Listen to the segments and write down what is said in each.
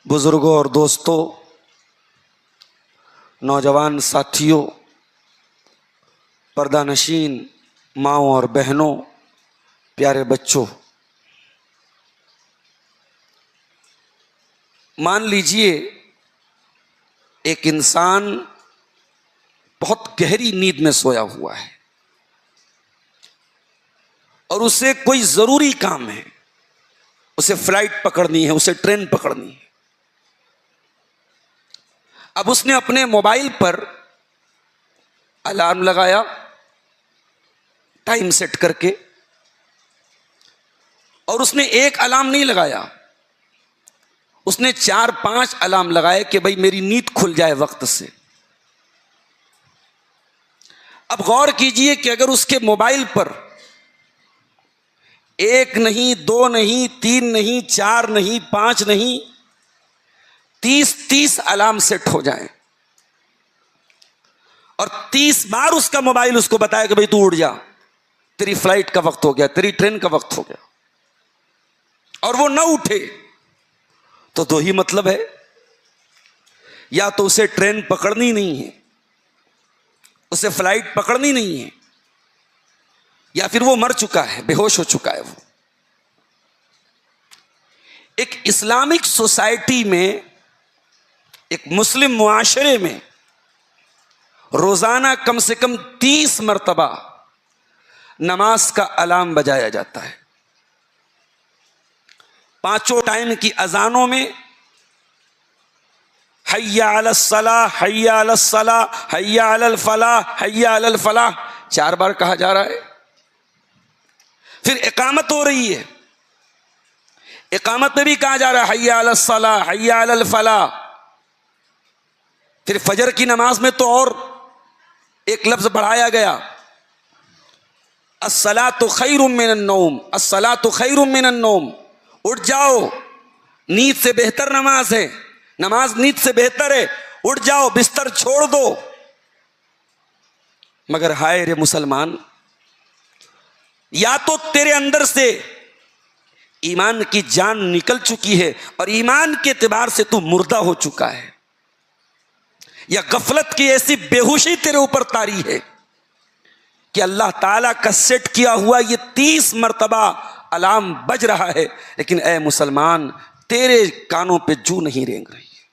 بزرگوں اور دوستوں، نوجوان ساتھیوں، پردہ نشین ماؤں اور بہنوں، پیارے بچوں، مان لیجئے ایک انسان بہت گہری نیند میں سویا ہوا ہے اور اسے کوئی ضروری کام ہے، اسے فلائٹ پکڑنی ہے، اسے ٹرین پکڑنی ہے۔ اب اس نے اپنے موبائل پر الارم لگایا ٹائم سیٹ کر کے، اور اس نے ایک الارم نہیں لگایا، اس نے 4-5 الارم لگائے کہ بھائی میری نیند کھل جائے وقت سے۔ اب غور کیجئے کہ اگر اس کے موبائل پر 1 نہیں، 2 نہیں، 3 نہیں، 4 نہیں، 5 نہیں، 30 الارم سیٹ ہو جائیں اور 30 بار اس کا موبائل اس کو بتایا کہ بھئی تو اٹھ جا، تیری فلائٹ کا وقت ہو گیا، تیری ٹرین کا وقت ہو گیا، اور وہ نہ اٹھے، تو دو ہی مطلب ہے، یا تو اسے ٹرین پکڑنی نہیں ہے، اسے فلائٹ پکڑنی نہیں ہے، یا پھر وہ مر چکا ہے، بے ہوش ہو چکا ہے۔ وہ ایک اسلامک سوسائٹی میں، ایک مسلم معاشرے میں روزانہ کم سے کم 30 مرتبہ نماز کا الارم بجایا جاتا ہے۔ 5 ٹائم کی اذانوں میں حی علی الصلاۃ، حی علی الصلاۃ، حی علی الفلاح، حی علی الفلاح 4 بار کہا جا رہا ہے۔ پھر اقامت ہو رہی ہے، اقامت میں بھی کہا جا رہا ہے حی علی الصلاۃ، حی علی الفلاح۔ پھر فجر کی نماز میں تو اور ایک لفظ بڑھایا گیا، الصلاۃ خیر من النوم، الصلاۃ خیر من النوم، اٹھ جاؤ، نیند سے بہتر نماز ہے، نماز نیند سے بہتر ہے، اٹھ جاؤ، بستر چھوڑ دو۔ مگر ہائے رے مسلمان، یا تو تیرے اندر سے ایمان کی جان نکل چکی ہے اور ایمان کے اعتبار سے تو مردہ ہو چکا ہے، یا غفلت کی ایسی بے ہوشی تیرے اوپر طاری ہے کہ اللہ تعالیٰ کا سیٹ کیا ہوا یہ 30 مرتبہ الارم بج رہا ہے، لیکن اے مسلمان تیرے کانوں پہ جو نہیں رینگ رہی ہے۔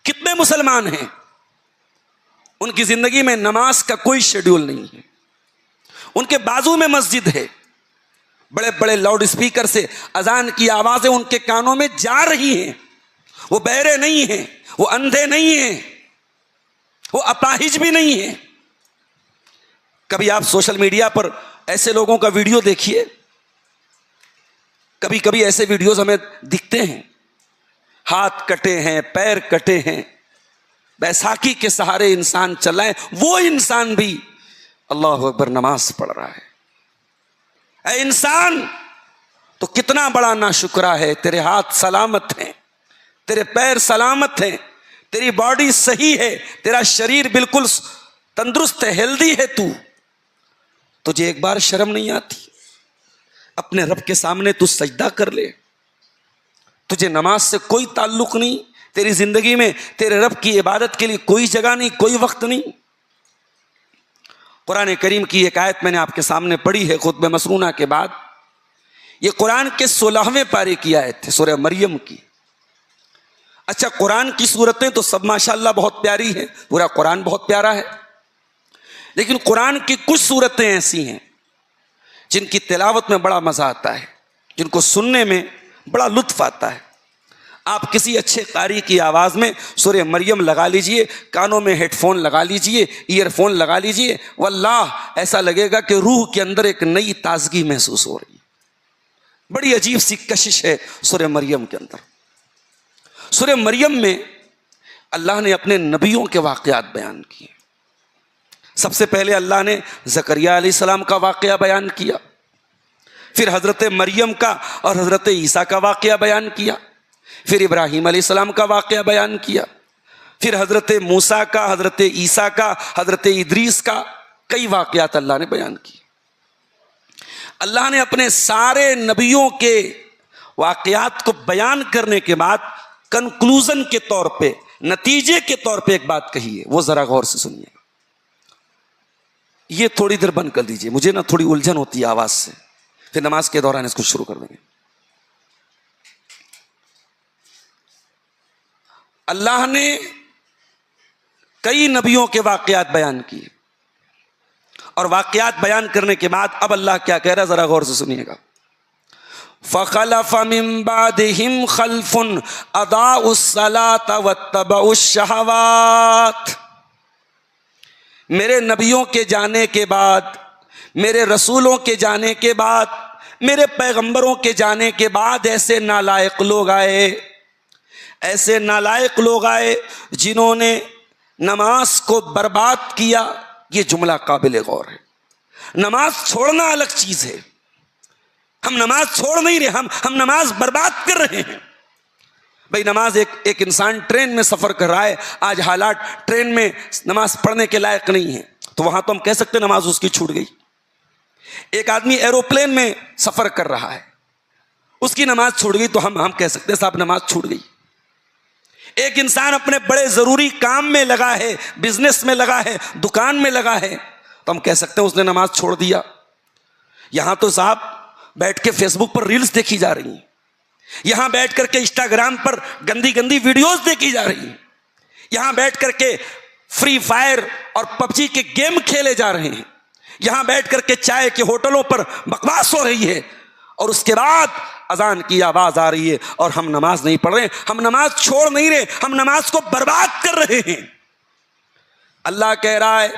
کتنے مسلمان ہیں ان کی زندگی میں نماز کا کوئی شیڈیول نہیں ہے، ان کے بازو میں مسجد ہے، بڑے بڑے لاؤڈ اسپیکر سے اذان کی آوازیں ان کے کانوں میں جا رہی ہیں، وہ بہرے نہیں ہیں، وہ اندھے نہیں ہیں، وہ اپاہج بھی نہیں ہیں۔ کبھی آپ سوشل میڈیا پر ایسے لوگوں کا ویڈیو دیکھیے، کبھی کبھی ایسے ویڈیوز ہمیں دکھتے ہیں، ہاتھ کٹے ہیں، پیر کٹے ہیں، بیساکھی کے سہارے انسان چل رہا ہے، وہ انسان بھی اللہ اکبر نماز پڑھ رہا ہے۔ اے انسان، تو کتنا بڑا ناشکرا ہے، تیرے ہاتھ سلامت ہیں، تیرے پیر سلامت ہیں، تیری باڈی صحیح ہے، تیرا شریر بالکل تندرست ہے، ہیلدی ہے، تجھے ایک بار شرم نہیں آتی؟ اپنے رب کے سامنے تو سجدہ کر لے، تجھے نماز سے کوئی تعلق نہیں، تیری زندگی میں تیرے رب کی عبادت کے لیے کوئی جگہ نہیں، کوئی وقت نہیں۔ قرآن کریم کی ایک آیت میں نے آپ کے سامنے پڑھی ہے خطبہ مسنونہ کے بعد، یہ قرآن کے 16ویں پارے کی آیت ہے، سورہ مریم کی۔ اچھا، قرآن کی صورتیں تو سب ماشاءاللہ بہت پیاری ہیں، پورا قرآن بہت پیارا ہے، لیکن قرآن کی کچھ صورتیں ایسی ہیں جن کی تلاوت میں بڑا مزہ آتا ہے، جن کو سننے میں بڑا لطف آتا ہے۔ آپ کسی اچھے قاری کی آواز میں سورہ مریم لگا لیجئے، کانوں میں ہیڈ فون لگا لیجئے، ایئر فون لگا لیجئے، واللہ ایسا لگے گا کہ روح کے اندر ایک نئی تازگی محسوس ہو رہی ہے۔ بڑی عجیب سی کشش ہے سورہ مریم کے اندر۔ سورہ مریم میں اللہ نے اپنے نبیوں کے واقعات بیان کیے۔ سب سے پہلے اللہ نے زکریا علیہ السلام کا واقعہ بیان کیا، پھر حضرت مریم کا اور حضرت عیسیٰ کا واقعہ بیان کیا، پھر ابراہیم علیہ السلام کا واقعہ بیان کیا، پھر حضرت موسیٰ کا، حضرت عیسیٰ کا، حضرت ادریس کا، کئی واقعات اللہ نے بیان کیے۔ اللہ نے اپنے سارے نبیوں کے واقعات کو بیان کرنے کے بعد کنکلوژن کے طور پہ، نتیجے کے طور پہ ایک بات کہی ہے، وہ ذرا غور سے سنیے. یہ تھوڑی دیر بند کر دیجئے، مجھے نا تھوڑی الجھن ہوتی ہے آواز سے، پھر نماز کے دوران اس کو شروع کر دیں گے. اللہ نے کئی نبیوں کے واقعات بیان کیے، اور واقعات بیان کرنے کے بعد اب اللہ کیا کہہ رہا ہے ذرا غور سے سنیے گا. فَخَلَفَ مِن بَعْدِهِمْ خَلْفٌ أَضَاعُوا الصَّلَاةَ وَاتَّبَعُوا الشَّهَوَاتِ. میرے نبیوں کے جانے کے بعد، میرے رسولوں کے جانے کے بعد، میرے پیغمبروں کے جانے کے بعد ایسے نالائق لوگ آئے، ایسے نالائق لوگ آئے جنہوں نے نماز کو برباد کیا. یہ جملہ قابل غور ہے. نماز چھوڑنا الگ چیز ہے، ہم نماز چھوڑ نہیں رہے، ہم نماز برباد کر رہے ہیں. بھائی نماز ایک انسان ٹرین میں سفر کر رہا ہے، آج حالات ٹرین میں نماز پڑھنے کے لائق نہیں ہے، تو وہاں تو ہم کہہ سکتے نماز اس کی چھوٹ گئی. ایک آدمی ایروپلین میں سفر کر رہا ہے، اس کی نماز چھوٹ گئی تو ہم کہہ سکتے صاحب نماز چھوٹ گئی. ایک انسان اپنے بڑے ضروری کام میں لگا ہے، بزنس میں لگا ہے، دکان میں لگا ہے، تو ہم کہہ سکتے ہیں اس نے نماز چھوڑ دیا. یہاں تو صاحب بیٹھ کے فیس بک پر ریلز دیکھی جا رہی ہیں، یہاں بیٹھ کر کے انسٹاگرام پر گندی گندی ویڈیوز دیکھی جا رہی ہیں، یہاں بیٹھ کر کے فری فائر اور پب جی کے گیم کھیلے جا رہے ہیں، یہاں بیٹھ کر کے چائے کے ہوٹلوں پر بکواس ہو رہی ہے، اور اس کے بعد اذان کی آواز آ رہی ہے اور ہم نماز نہیں پڑھ رہے، ہم نماز چھوڑ نہیں رہے، ہم نماز کو برباد کر رہے ہیں. اللہ کہہ رہا ہے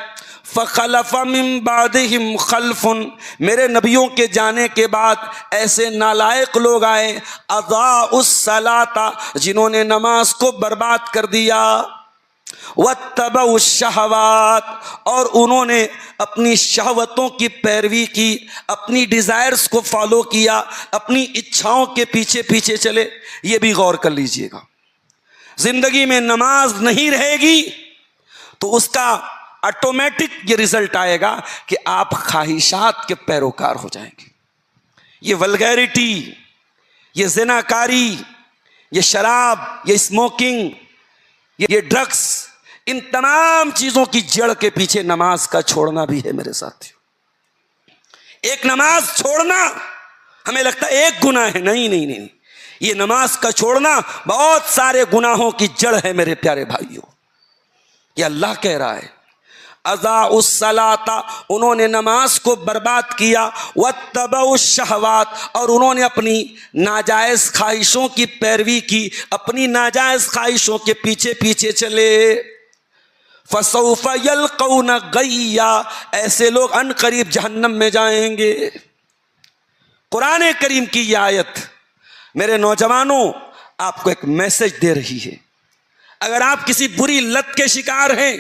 فَخَلَفَ مِن بَعْدِهِمْ خَلْفٌ، میرے نبیوں کے جانے کے بعد ایسے نالائق لوگ آئے، اضاعوا الصلاۃ، جنہوں نے نماز کو برباد کر دیا، واتبعوا الشہوات، اور انہوں نے اپنی شہوتوں کی پیروی کی، اپنی ڈیزائرز کو فالو کیا، اپنی اچھاؤں کے پیچھے پیچھے چلے. یہ بھی غور کر لیجئے گا، زندگی میں نماز نہیں رہے گی تو اس کا آٹومیٹک یہ رزلٹ آئے گا کہ آپ خواہشات کے پیروکار ہو جائیں گے. یہ ولگیرٹی، یہ زناکاری، یہ شراب، یہ اسموکنگ، یہ ڈرگس، ان تمام چیزوں کی جڑ کے پیچھے نماز کا چھوڑنا بھی ہے میرے ساتھیو. ایک نماز چھوڑنا ہمیں لگتا ہے ایک گناہ ہے، نہیں، یہ نماز کا چھوڑنا بہت سارے گناہوں کی جڑ ہے میرے پیارے بھائیوں. یہ اللہ کہہ رہا ہے اضاعوا الصلاۃ، انہوں نے نماز کو برباد کیا، واتبعوا الشہوات، اور انہوں نے اپنی ناجائز خواہشوں کی پیروی کی، اپنی ناجائز خواہشوں کے پیچھے پیچھے چلے. فسوف یلقون غیا، ایسے لوگ ان قریب جہنم میں جائیں گے. قرآن کریم کی یہ آیت میرے نوجوانوں آپ کو ایک میسج دے رہی ہے. اگر آپ کسی بری لت کے شکار ہیں،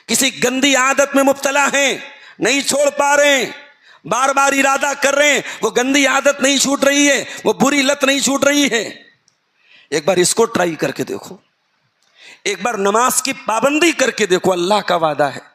کسی گندی عادت میں مبتلا ہیں، نہیں چھوڑ پا رہے ہیں، بار بار ارادہ کر رہے ہیں، وہ گندی عادت نہیں چھوٹ رہی ہے، وہ بری لت نہیں چھوٹ رہی ہے، ایک بار اس کو ٹرائی کر کے دیکھو، ایک بار نماز کی پابندی کر کے دیکھو. اللہ کا وعدہ ہے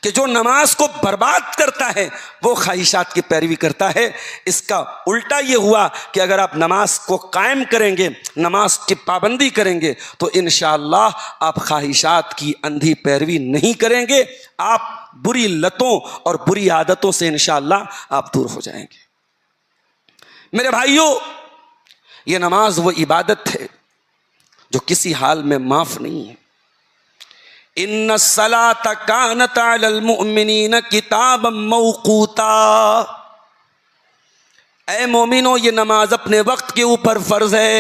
کہ جو نماز کو برباد کرتا ہے وہ خواہشات کی پیروی کرتا ہے. اس کا الٹا یہ ہوا کہ اگر آپ نماز کو قائم کریں گے، نماز کی پابندی کریں گے، تو انشاءاللہ آپ خواہشات کی اندھی پیروی نہیں کریں گے، آپ بری لتوں اور بری عادتوں سے انشاءاللہ آپ دور ہو جائیں گے. میرے بھائیوں، یہ نماز وہ عبادت ہے جو کسی حال میں معاف نہیں ہے. ان الصلاۃ کانت علی المؤمنین کتابا موقوتا، اے مومنو یہ نماز اپنے وقت کے اوپر فرض ہے.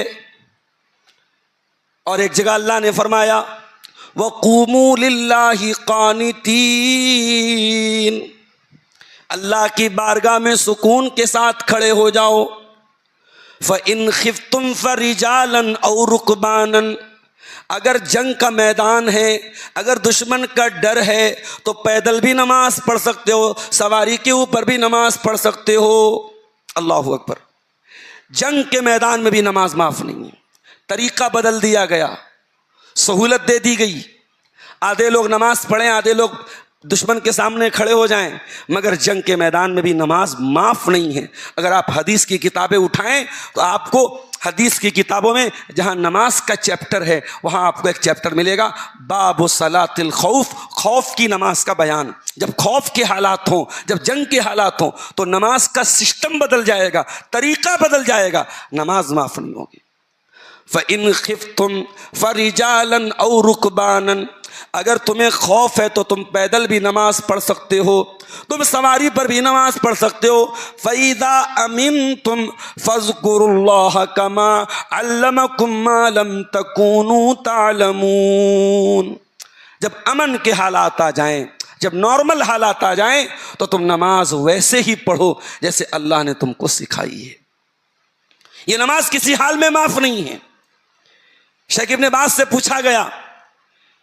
اور ایک جگہ اللہ نے فرمایا وقوموا للہ قانتین، اللہ کی بارگاہ میں سکون کے ساتھ کھڑے ہو جاؤ. فَإِنْ خِفْتُمْ فَرِجَالًا أَوْ رُكْبَانًا، اگر جنگ کا میدان ہے، اگر دشمن کا ڈر ہے تو پیدل بھی نماز پڑھ سکتے ہو، سواری کے اوپر بھی نماز پڑھ سکتے ہو. اللہ اکبر. جنگ کے میدان میں بھی نماز معاف نہیں ہے. طریقہ بدل دیا گیا، سہولت دے دی گئی. آدھے لوگ نماز پڑھیں، آدھے لوگ دشمن کے سامنے کھڑے ہو جائیں، مگر جنگ کے میدان میں بھی نماز معاف نہیں ہے۔ اگر آپ حدیث کی کتابیں اٹھائیں تو آپ کو حدیث کی کتابوں میں جہاں نماز کا چیپٹر ہے وہاں آپ کو ایک چیپٹر ملے گا، باب صلاۃ الخوف، خوف کی نماز کا بیان۔ جب خوف کے حالات ہوں، جب جنگ کے حالات ہوں تو نماز کا سسٹم بدل جائے گا، طریقہ بدل جائے گا، نماز معاف نہیں ہوگی۔ فَإِنْ خِفْتُمْ فَرِجَالًا أَوْ رُكْبَانًا، اگر تمہیں خوف ہے تو تم پیدل بھی نماز پڑھ سکتے ہو، تم سواری پر بھی نماز پڑھ سکتے ہو۔ فَإِذَا أَمِنْتُمْ فَاذْكُرُوا اللَّهَ كَمَا عَلَّمَكُمْ مَا لَمْ تَكُونُوا تَعْلَمُونَ، جب امن کے حالات آ جائیں، جب نارمل حالات آ جائیں تو تم نماز ویسے ہی پڑھو جیسے اللہ نے تم کو سکھائی ہے۔ یہ نماز کسی حال میں معاف نہیں ہے۔ شیخ ابن باز سے پوچھا گیا،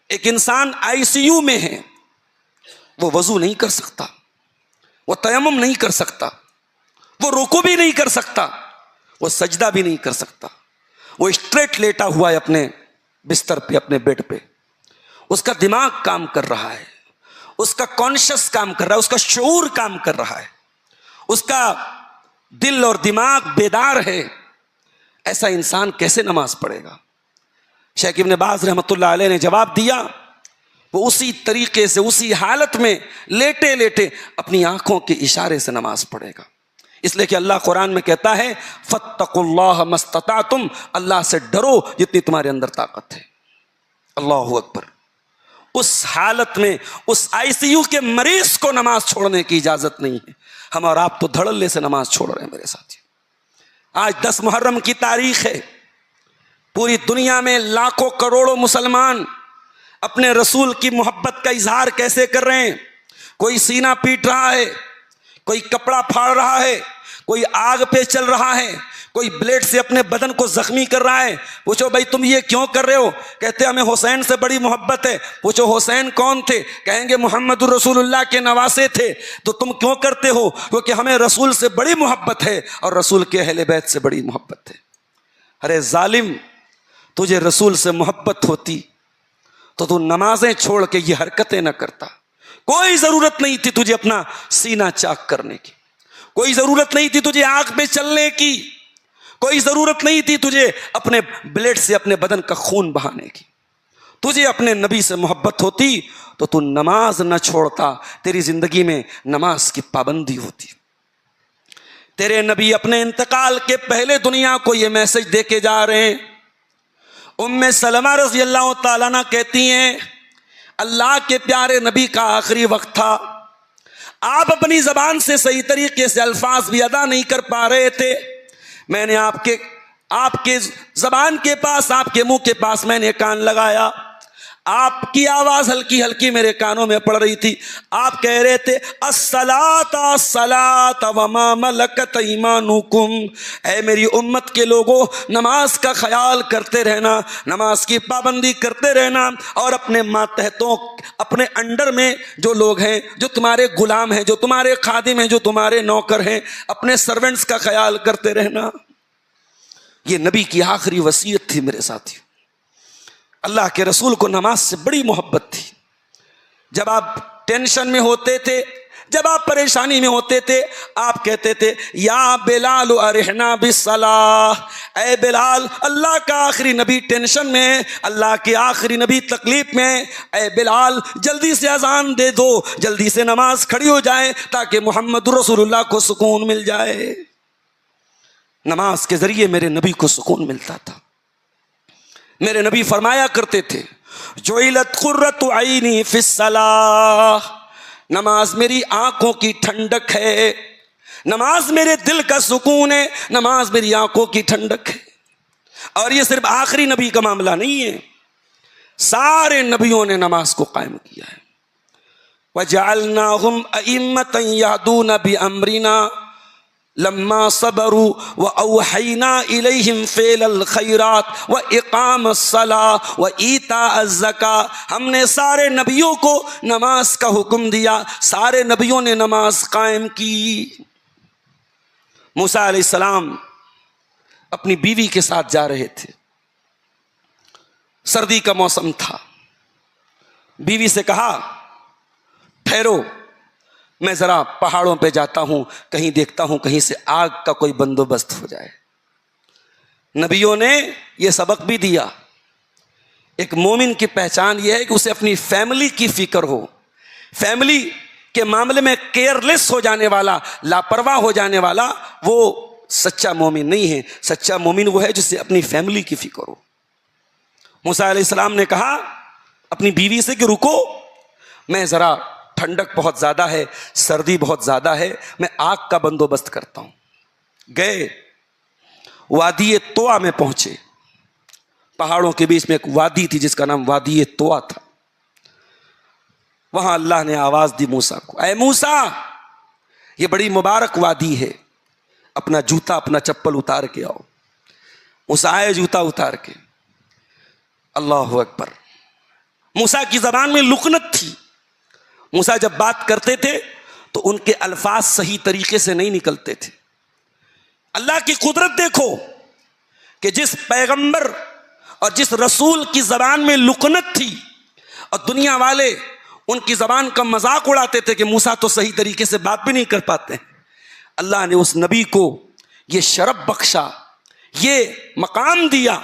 ایک انسان آئی سی یو میں ہے، وہ وضو نہیں کر سکتا، وہ تیمم نہیں کر سکتا، وہ رکوع بھی نہیں کر سکتا، وہ سجدہ بھی نہیں کر سکتا، وہ اسٹریٹ لیٹا ہوا ہے اپنے بستر پہ، اپنے بیڈ پہ، اس کا دماغ کام کر رہا ہے، اس کا کانشس کام کر رہا ہے، اس کا شعور کام کر رہا ہے، اس کا دل اور دماغ بیدار ہے، ایسا انسان کیسے نماز پڑھے گا؟ شیخ ابن باز رحمۃ اللہ علیہ نے جواب دیا، وہ اسی طریقے سے، اسی حالت میں لیٹے لیٹے اپنی آنکھوں کے اشارے سے نماز پڑھے گا، اس لیے کہ اللہ قرآن میں کہتا ہے فَاتَّقُوا اللَّهَ مَا اسْتَطَعْتُمْ، اللہ سے ڈرو جتنی تمہارے اندر طاقت ہے۔ اللہ اکبر۔ اس حالت میں اس آئی سی یو کے مریض کو نماز چھوڑنے کی اجازت نہیں ہے۔ ہم اور آپ تو دھڑلے سے نماز چھوڑ رہے ہیں میرے ساتھی۔ آج 10 محرم کی تاریخ ہے، پوری دنیا میں لاکھوں کروڑوں مسلمان اپنے رسول کی محبت کا اظہار کیسے کر رہے ہیں؟ کوئی سینہ پیٹ رہا ہے، کوئی کپڑا پھاڑ رہا ہے، کوئی آگ پہ چل رہا ہے، کوئی بلیڈ سے اپنے بدن کو زخمی کر رہا ہے۔ پوچھو بھائی تم یہ کیوں کر رہے ہو؟ کہتے ہمیں حسین سے بڑی محبت ہے۔ پوچھو حسین کون تھے؟ کہیں گے محمد الرسول اللہ کے نواسے تھے۔ تو تم کیوں کرتے ہو؟ کیونکہ ہمیں رسول سے بڑی محبت ہے اور رسول کے اہل بیت سے بڑی محبت ہے۔ ارے ظالم، تجھے رسول سے محبت ہوتی تو تو نمازیں چھوڑ کے یہ حرکتیں نہ کرتا۔ کوئی ضرورت نہیں تھی تجھے اپنا سینہ چاک کرنے کی، کوئی ضرورت نہیں تھی تجھے آگ پہ چلنے کی، کوئی ضرورت نہیں تھی تجھے اپنے بلیڈ سے اپنے بدن کا خون بہانے کی۔ تجھے اپنے نبی سے محبت ہوتی تو تو نماز نہ چھوڑتا، تیری زندگی میں نماز کی پابندی ہوتی۔ تیرے نبی اپنے انتقال کے پہلے دنیا کو یہ میسج دے کے جا رہے ہیں۔ ام سلمہ رضی اللہ تعالیٰ عنہ کہتی ہیں اللہ کے پیارے نبی کا آخری وقت تھا، آپ اپنی زبان سے صحیح طریقے سے الفاظ بھی ادا نہیں کر پا رہے تھے، میں نے آپ کے زبان کے پاس، آپ کے منہ کے پاس میں نے کان لگایا، آپ کی آواز ہلکی ہلکی میرے کانوں میں پڑ رہی تھی، آپ کہہ رہے تھے الصلاۃ الصلاۃ وما ملکت ایمانکم، اے میری امت کے لوگوں نماز کا خیال کرتے رہنا، نماز کی پابندی کرتے رہنا، اور اپنے ماتحتوں، اپنے انڈر میں جو لوگ ہیں، جو تمہارے غلام ہیں، جو تمہارے خادم ہیں، جو تمہارے نوکر ہیں، اپنے سرونٹس کا خیال کرتے رہنا۔ یہ نبی کی آخری وصیت تھی میرے ساتھی۔ اللہ کے رسول کو نماز سے بڑی محبت تھی۔ جب آپ ٹینشن میں ہوتے تھے، جب آپ پریشانی میں ہوتے تھے، آپ کہتے تھے یا بلال ارحنا بالصلاۃ، اے بلال، اللہ کا آخری نبی ٹینشن میں، اللہ کے آخری نبی تکلیف میں، اے بلال جلدی سے اذان دے دو، جلدی سے نماز کھڑی ہو جائے تاکہ محمد رسول اللہ کو سکون مل جائے۔ نماز کے ذریعے میرے نبی کو سکون ملتا تھا۔ میرے نبی فرمایا کرتے تھے جعلت قرۃ عینی فی الصلاۃ، نماز میری آنکھوں کی ٹھنڈک ہے، نماز میرے دل کا سکون ہے، نماز میری آنکھوں کی ٹھنڈک ہے۔ اور یہ صرف آخری نبی کا معاملہ نہیں ہے، سارے نبیوں نے نماز کو قائم کیا ہے۔ وَجَعَلْنَاهُمْ أَئِمَّةً يَهْدُونَ بِأَمْرِنَا لما صبروا وأوحينا إليهم فعل الخيرات وإقام الصلاة وإيتاء الزكاة، ہم نے سارے نبیوں کو نماز کا حکم دیا، سارے نبیوں نے نماز قائم کی۔ موسیٰ علیہ السلام اپنی بیوی کے ساتھ جا رہے تھے، سردی کا موسم تھا، بیوی سے کہا ٹھہرو میں ذرا پہاڑوں پہ جاتا ہوں, کہیں دیکھتا ہوں کہیں سے آگ کا کوئی بندوبست ہو جائے. نبیوں نے یہ سبق بھی دیا. ایک مومن کی پہچان یہ ہے کہ اسے اپنی فیملی کی فکر ہو. فیملی کے معاملے میں کیئرلیس ہو جانے والا, لاپرواہ ہو جانے والا, وہ سچا مومن نہیں ہے. سچا مومن وہ ہے جسے اپنی فیملی کی فکر ہو. موسیٰ علیہ السلام نے کہا اپنی بیوی سے کہ رکو, میں ذرا ٹھنڈک بہت زیادہ ہے, سردی بہت زیادہ ہے, میں آگ کا بندوبست کرتا ہوں. گئے, وادی طوا میں پہنچے. پہاڑوں کے بیچ میں ایک وادی تھی جس کا نام وادی طوا تھا. وہاں اللہ نے آواز دی موسیٰ کو, اے موسیٰ یہ بڑی مبارک وادی ہے, اپنا جوتا اپنا چپل اتار کے آؤ. موسیٰ آئے جوتا اتار کے. اللہ اکبر. موسیٰ کی زبان میں لکنت تھی. موسیٰ جب بات کرتے تھے تو ان کے الفاظ صحیح طریقے سے نہیں نکلتے تھے. اللہ کی قدرت دیکھو کہ جس پیغمبر اور جس رسول کی زبان میں لکنت تھی اور دنیا والے ان کی زبان کا مذاق اڑاتے تھے کہ موسیٰ تو صحیح طریقے سے بات بھی نہیں کر پاتے ہیں, اللہ نے اس نبی کو یہ شرف بخشا, یہ مقام دیا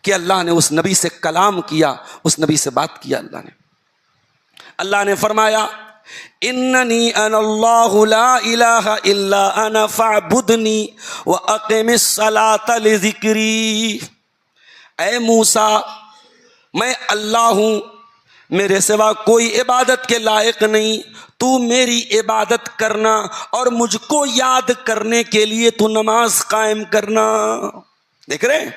کہ اللہ نے اس نبی سے کلام کیا, اس نبی سے بات کیا. اللہ نے فرمایا اننی انا اللہ لا الہ الا انا فاعبدنی واقم الصلاۃ لذکری. اے موسیٰ میں اللہ ہوں, میرے سوا کوئی عبادت کے لائق نہیں, تو میری عبادت کرنا اور مجھ کو یاد کرنے کے لیے تو نماز قائم کرنا. دیکھ رہے ہیں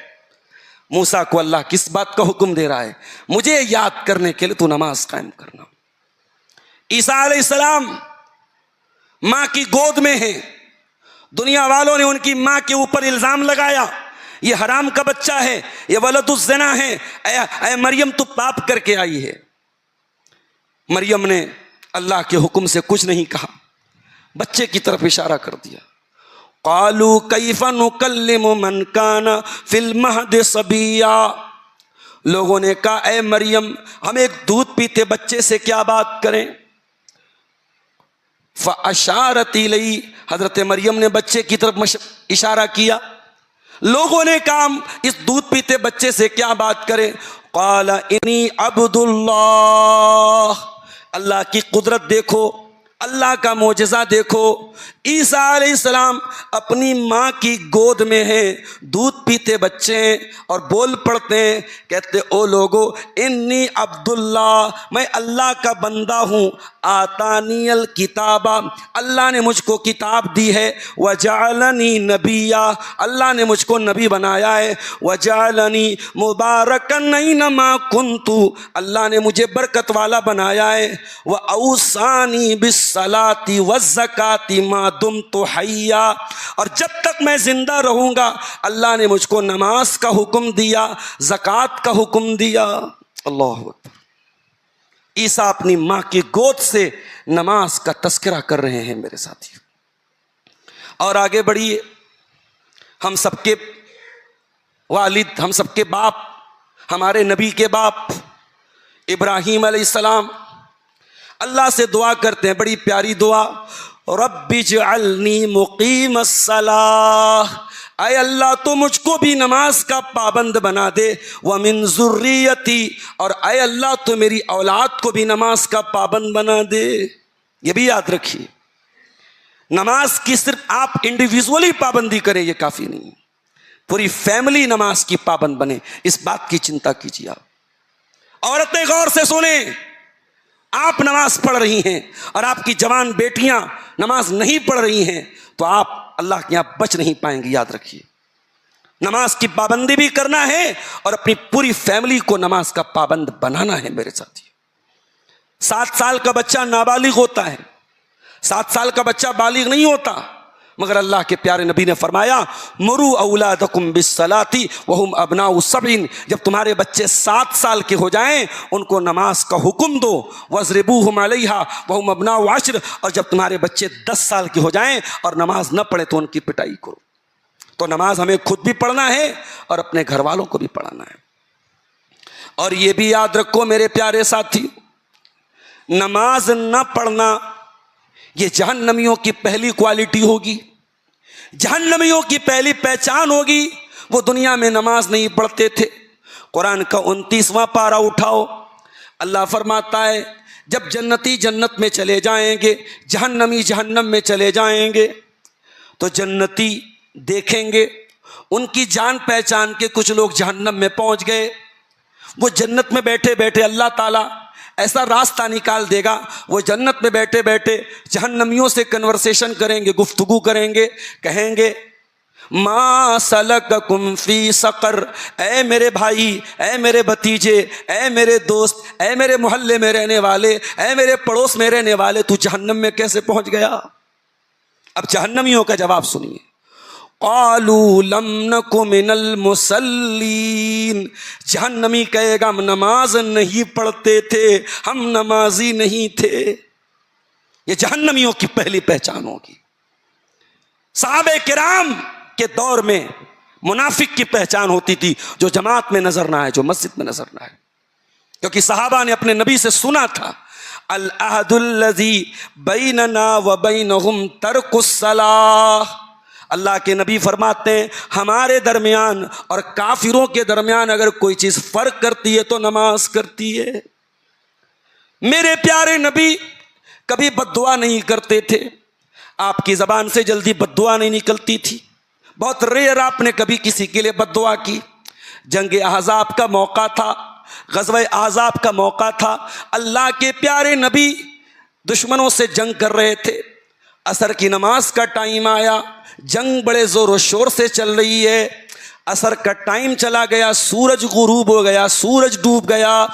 موسیٰ کو اللہ کس بات کا حکم دے رہا ہے, مجھے یاد کرنے کے لیے تو نماز قائم کرنا. عیسیٰ علیہ السلام ماں کی گود میں ہیں. دنیا والوں نے ان کی ماں کے اوپر الزام لگایا یہ حرام کا بچہ ہے, یہ ولد الزنا ہے, اے مریم تو پاپ کر کے آئی ہے. مریم نے اللہ کے حکم سے کچھ نہیں کہا, بچے کی طرف اشارہ کر دیا. قالوا کیف نکلم من کان فی المہد صبیا. لوگوں نے کہا اے مریم ہم ایک دودھ پیتے بچے سے کیا بات کریں. فاشارت الی, حضرت مریم نے بچے کی طرف اشارہ کیا. لوگوں نے کہا اس دودھ پیتے بچے سے کیا بات کریں. قال انی عبد اللہ. اللہ کی قدرت دیکھو, اللہ کا معجزہ دیکھو. عیسیٰ علیہ السلام اپنی ماں کی گود میں ہیں, دودھ پیتے بچے ہیں اور بول پڑتے ہیں, کہتے او لوگو انی عبداللہ, میں اللہ کا بندہ ہوں. آتانی الکتاب, اللہ نے مجھ کو کتاب دی ہے. وجعلنی نبیا, اللہ نے مجھ کو نبی بنایا ہے. وجعلنی مبارکن اینما کنت, اللہ نے مجھے برکت والا بنایا ہے. واوصانی بالصلاۃ والزکاۃ ما دمت حیا, اور جب تک میں زندہ رہوں گا اللہ نے مجھ کو نماز کا حکم دیا, زکوٰۃ کا حکم دیا. اللہ اکبر. عیسیٰ اپنی ماں کی گود سے نماز کا تذکرہ کر رہے ہیں میرے ساتھی. اور آگے بڑھیے, ہم سب کے والد, ہم سب کے باپ, ہمارے نبی کے باپ ابراہیم علیہ السلام اللہ سے دعا کرتے ہیں, بڑی پیاری دعا. رب اجعلنی مقیم الصلاۃ, اے اللہ تو مجھ کو بھی نماز کا پابند بنا دے. ومن ذریتی, اور اے اللہ تو میری اولاد کو بھی نماز کا پابند بنا دے. یہ بھی یاد رکھیے, نماز کی صرف آپ انڈیویژولی پابندی کریں یہ کافی نہیں, پوری فیملی نماز کی پابند بنے, اس بات کی چنتا کیجیے. آپ عورتیں غور سے سنیں, آپ نماز پڑھ رہی ہیں اور آپ کی جوان بیٹیاں نماز نہیں پڑھ رہی ہیں تو آپ اللہ کے یہاں بچ نہیں پائیں گے. یاد رکھیے نماز کی پابندی بھی کرنا ہے اور اپنی پوری فیملی کو نماز کا پابند بنانا ہے میرے ساتھی. 7 سال کا بچہ نابالغ ہوتا ہے, 7 سال کا بچہ بالغ نہیں ہوتا, مگر اللہ کے پیارے نبی نے فرمایا مرو اولادکم بالصلاۃ وہم ابناء 7, جب تمہارے بچے 7 سال کے ہو جائیں ان کو نماز کا حکم دو. واضربوہم علیہا وہم ابناء 10, اور جب تمہارے بچے 10 سال کے ہو جائیں اور نماز نہ پڑھیں تو ان کی پٹائی کرو. تو نماز ہمیں خود بھی پڑھنا ہے اور اپنے گھر والوں کو بھی پڑھانا ہے. اور یہ بھی یاد رکھو میرے پیارے ساتھی, نماز نہ پڑھنا یہ جہنمیوں کی پہلی کوالٹی ہوگی، جہنمیوں کی پہلی پہچان ہوگی. وہ دنیا میں نماز نہیں پڑھتے تھے. قرآن کا 29واں پارہ اٹھاؤ، اللہ فرماتا ہے جب جنتی جنت میں چلے جائیں گے، جہنمی جہنم میں چلے جائیں گے، تو جنتی دیکھیں گے ان کی جان پہچان کے کچھ لوگ جہنم میں پہنچ گئے. وہ جنت میں بیٹھے بیٹھے اللہ تعالیٰ ایسا راستہ نکال دے گا، وہ جنت میں بیٹھے بیٹھے جہنمیوں سے کنورسیشن کریں گے، گفتگو کریں گے، کہیں گے ما سلککم فی سقر، اے میرے بھائی، اے میرے بھتیجے، اے میرے دوست، اے میرے محلے میں رہنے والے، اے میرے پڑوس میں رہنے والے، تو جہنم میں کیسے پہنچ گیا؟ اب جہنمیوں کا جواب سنیے. قالوا لم نک من المصلین، جہنمی کہے گا ہم نماز نہیں پڑھتے تھے، ہم نمازی نہیں تھے. یہ جہنمیوں کی پہلی پہچان ہوگی. صحابہ کرام کے دور میں منافق کی پہچان ہوتی تھی جو جماعت میں نظر نہ آئے، جو مسجد میں نظر نہ آئے، کیونکہ صحابہ نے اپنے نبی سے سنا تھا العہد الذی بیننا وبینہم ترک الصلاۃ. اللہ کے نبی فرماتے ہیں ہمارے درمیان اور کافروں کے درمیان اگر کوئی چیز فرق کرتی ہے تو نماز کرتی ہے. میرے پیارے نبی کبھی بد دعا نہیں کرتے تھے، آپ کی زبان سے جلدی بد دعا نہیں نکلتی تھی. بہت ریئر آپ نے کبھی کسی کے لیے بد دعا کی. جنگ احزاب کا موقع تھا، غزوہ احزاب کا موقع تھا، اللہ کے پیارے نبی دشمنوں سے جنگ کر رہے تھے. عصر کی نماز کا ٹائم آیا، جنگ بڑے زور و شور سے چل رہی ہے. عصر کا ٹائم چلا گیا، سورج غروب ہو گیا، سورج ڈوب گیا.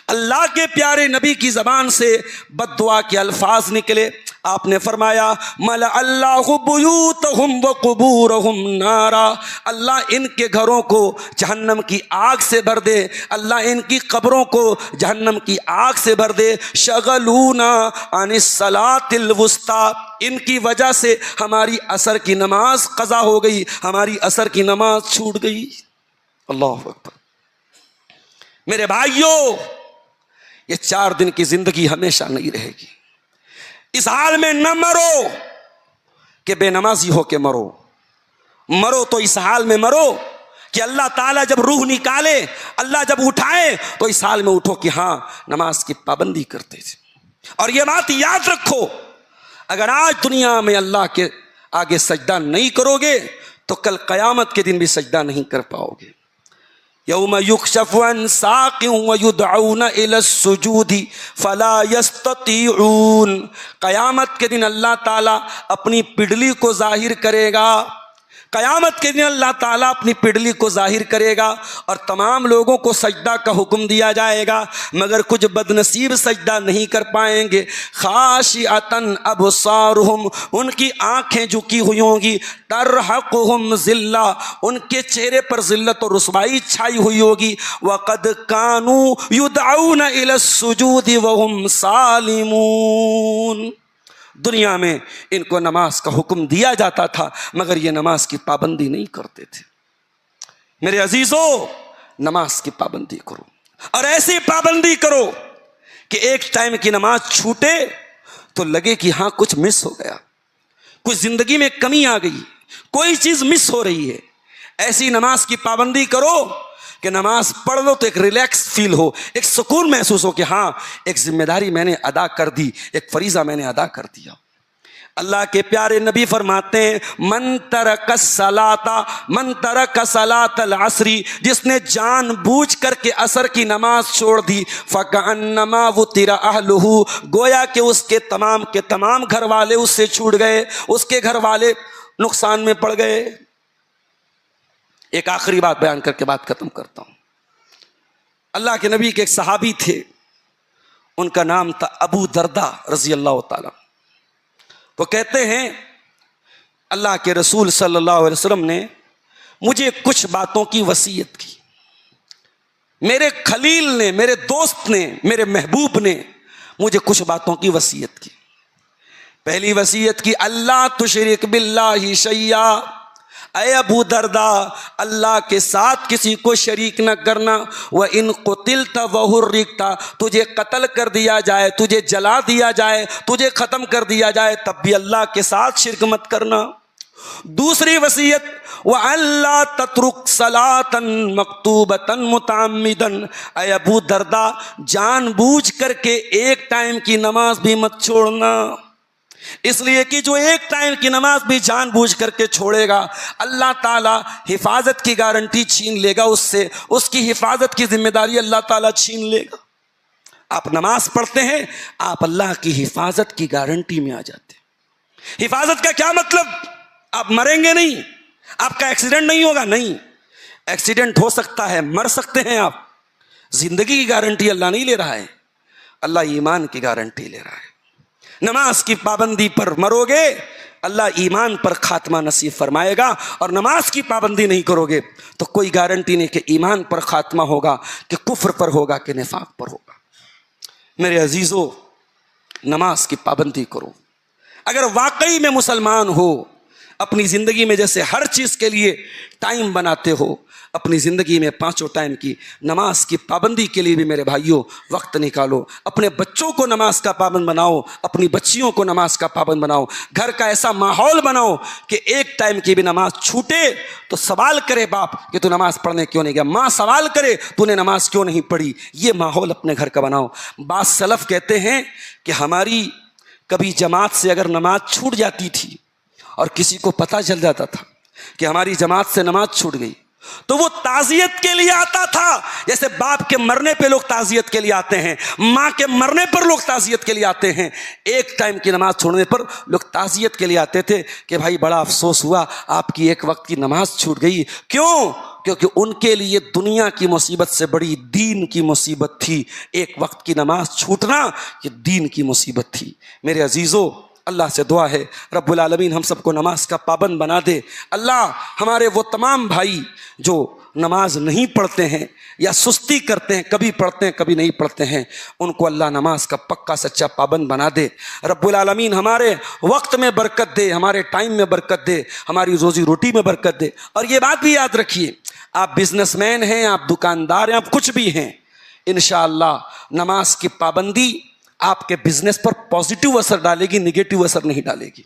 اللہ کے پیارے نبی کی زبان سے بد دعا کے الفاظ نکلے. آپ نے فرمایا ملأ اللہ بیوتہم وقبورہم نارا، اللہ ان کے گھروں کو جہنم کی آگ سے بھر دے، اللہ ان کی قبروں کو جہنم کی آگ سے بھر دے. شغلونا عن الصلاۃ الوسطیٰ، ان کی وجہ سے ہماری عصر کی نماز قضا ہو گئی، ہماری عصر کی نماز چھوٹ گئی. اللہ اکبر. میرے بھائیوں، یہ 4 دن کی زندگی ہمیشہ نہیں رہے گی. اس حال میں نہ مرو کہ بے نمازی ہو کے مرو، مرو تو اس حال میں مرو کہ اللہ تعالیٰ جب روح نکالے، اللہ جب اٹھائے تو اس حال میں اٹھو کہ ہاں نماز کی پابندی کرتے تھے. اور یہ بات یاد رکھو، اگر آج دنیا میں اللہ کے آگے سجدہ نہیں کرو گے تو کل قیامت کے دن بھی سجدہ نہیں کر پاؤ گے. یوم یکشف عن ساق ویدعون الی السجود فلا یستطیعون، قیامت کے دن اللہ تعالیٰ اپنی پڈلی کو ظاہر کرے گا. قیامت کے دن اللہ تعالیٰ اپنی پڈلی کو ظاہر کرے گا اور تمام لوگوں کو سجدہ کا حکم دیا جائے گا، مگر کچھ بد نصیب سجدہ نہیں کر پائیں گے. خاشعۃ ابصارہم، ان کی آنکھیں جھکی ہوئی ہوں گی. ترحقہم ذلہ، ان کے چہرے پر ذلت اور رسوائی چھائی ہوئی ہوگی. وقد کانوا یدعون الی السجود وہم سالمون، دنیا میں ان کو نماز کا حکم دیا جاتا تھا مگر یہ نماز کی پابندی نہیں کرتے تھے. میرے عزیزو، نماز کی پابندی کرو، اور ایسی پابندی کرو کہ ایک ٹائم کی نماز چھوٹے تو لگے کہ ہاں کچھ مس ہو گیا، کچھ زندگی میں کمی آ گئی، کوئی چیز مس ہو رہی ہے. ایسی نماز کی پابندی کرو کہ نماز پڑھ لو تو ایک ریلیکس فیل ہو، ایک سکون محسوس ہو کہ ہاں ایک ذمہ داری میں نے ادا کر دی، ایک فریضہ میں نے ادا کر دیا. اللہ کے پیارے نبی فرماتے ہیں من ترک صلاۃ العصر، جس نے جان بوجھ کر کے عصر کی نماز چھوڑ دی، فکأنما وطر اہلہ، گویا کہ اس کے تمام گھر والے اس سے چھوٹ گئے، اس کے گھر والے نقصان میں پڑ گئے. ایک آخری بات بیان کر کے بات ختم کرتا ہوں. اللہ کے نبی کے ایک صحابی تھے، ان کا نام تھا ابو درداء رضی اللہ تعالیٰ. وہ کہتے ہیں اللہ کے رسول صلی اللہ علیہ وسلم نے مجھے کچھ باتوں کی وصیت کی. میرے خلیل نے، میرے دوست نے، میرے محبوب نے مجھے کچھ باتوں کی وصیت کی. پہلی وصیت کی اللہ تشرک باللہ شیئا، اے ابو دردا اللہ کے ساتھ کسی کو شریک نہ کرنا. وَإِن قُتِلْتَ وَحُرِّقْتَ تجھے قتل کر دیا جائے, تجھے جلا دیا جائے, تجھے ختم کر دیا جائے, تب بھی اللہ کے ساتھ شرک مت کرنا. دوسری وصیت وَأَلَّا تَتْرُكْ صَلَاةً مَكْتُوبَةً مُتَعَمِّدًا اے ابو دردا جان بوجھ کر کے ایک ٹائم کی نماز بھی مت چھوڑنا. اس لیے کہ جو ایک ٹائم کی نماز بھی جان بوجھ کر کے چھوڑے گا اللہ تعالیٰ حفاظت کی گارنٹی چھین لے گا اس سے, اس کی حفاظت کی ذمہ داری اللہ تعالیٰ چھین لے گا. آپ نماز پڑھتے ہیں, آپ اللہ کی حفاظت کی گارنٹی میں آ جاتے ہیں. حفاظت کا کیا مطلب؟ آپ مریں گے نہیں, آپ کا ایکسیڈنٹ نہیں ہوگا, نہیں, ایکسیڈنٹ ہو سکتا ہے, مر سکتے ہیں آپ. زندگی کی گارنٹی اللہ نہیں لے رہا ہے, اللہ ایمان کی گارنٹی لے رہا ہے. نماز کی پابندی پر مرو گے اللہ ایمان پر خاتمہ نصیب فرمائے گا, اور نماز کی پابندی نہیں کرو گے تو کوئی گارنٹی نہیں کہ ایمان پر خاتمہ ہوگا, کہ کفر پر ہوگا, کہ نفاق پر ہوگا. میرے عزیزو, نماز کی پابندی کرو. اگر واقعی میں مسلمان ہو, اپنی زندگی میں جیسے ہر چیز کے لیے ٹائم بناتے ہو, اپنی زندگی میں 5 ٹائم کی نماز کی پابندی کے لیے بھی میرے بھائیوں وقت نکالو. اپنے بچوں کو نماز کا پابند بناؤ, اپنی بچیوں کو نماز کا پابند بناؤ. گھر کا ایسا ماحول بناؤ کہ ایک ٹائم کی بھی نماز چھوٹے تو سوال کرے باپ کہ تو نماز پڑھنے کیوں نہیں گیا, ماں سوال کرے تو نے نماز کیوں نہیں پڑھی. یہ ماحول اپنے گھر کا بناؤ. بعض سلف کہتے ہیں کہ ہماری کبھی جماعت سے اگر نماز چھوٹ جاتی تھی اور کسی کو پتہ چل جاتا تھا کہ ہماری جماعت سے نماز چھوٹ گئی, تو وہ تعزیت کے لیے آتا تھا. جیسے باپ کے مرنے پہ لوگ تعزیت کے لیے آتے ہیں, ماں کے مرنے پر لوگ تعزیت کے لیے آتے ہیں, ایک ٹائم کی نماز چھوڑنے پر لوگ تعزیت کے لیے آتے تھے کہ بھائی بڑا افسوس ہوا آپ کی ایک وقت کی نماز چھوٹ گئی. کیوں؟ کیونکہ ان کے لیے دنیا کی مصیبت سے بڑی دین کی مصیبت تھی. ایک وقت کی نماز چھوٹنا یہ دین کی مصیبت تھی. میرے عزیزو, اللہ سے دعا ہے رب العالمین ہم سب کو نماز کا پابند بنا دے. اللہ ہمارے وہ تمام بھائی جو نماز نہیں پڑھتے ہیں یا سستی کرتے ہیں, کبھی پڑھتے ہیں کبھی نہیں پڑھتے ہیں, ان کو اللہ نماز کا پکا سچا پابند بنا دے. رب العالمین ہمارے وقت میں برکت دے, ہمارے ٹائم میں برکت دے, ہماری روزی روٹی میں برکت دے. اور یہ بات بھی یاد رکھیے, آپ بزنس مین ہیں, آپ دکاندار ہیں, آپ کچھ بھی ہیں, انشاءاللہ نماز کی پابندی آپ کے بزنس پر پازیٹیو اثر ڈالے گی, نگیٹو اثر نہیں ڈالے گی.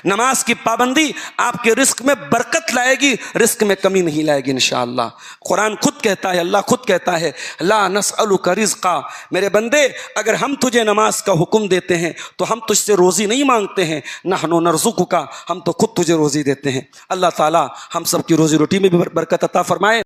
نماز کی پابندی آپ کے رزق میں برکت لائے گی, رزق میں کمی نہیں لائے گی انشاءاللہ. قرآن خود کہتا ہے, اللہ خود کہتا ہے لا نسألک رزقا, میرے بندے اگر ہم تجھے نماز کا حکم دیتے ہیں تو ہم تجھ سے روزی نہیں مانگتے ہیں, نحن نرزقک, ہم تو خود تجھے روزی دیتے ہیں. اللہ تعالی ہم سب کی روزی روٹی میں بھی برکت عطا فرمائے.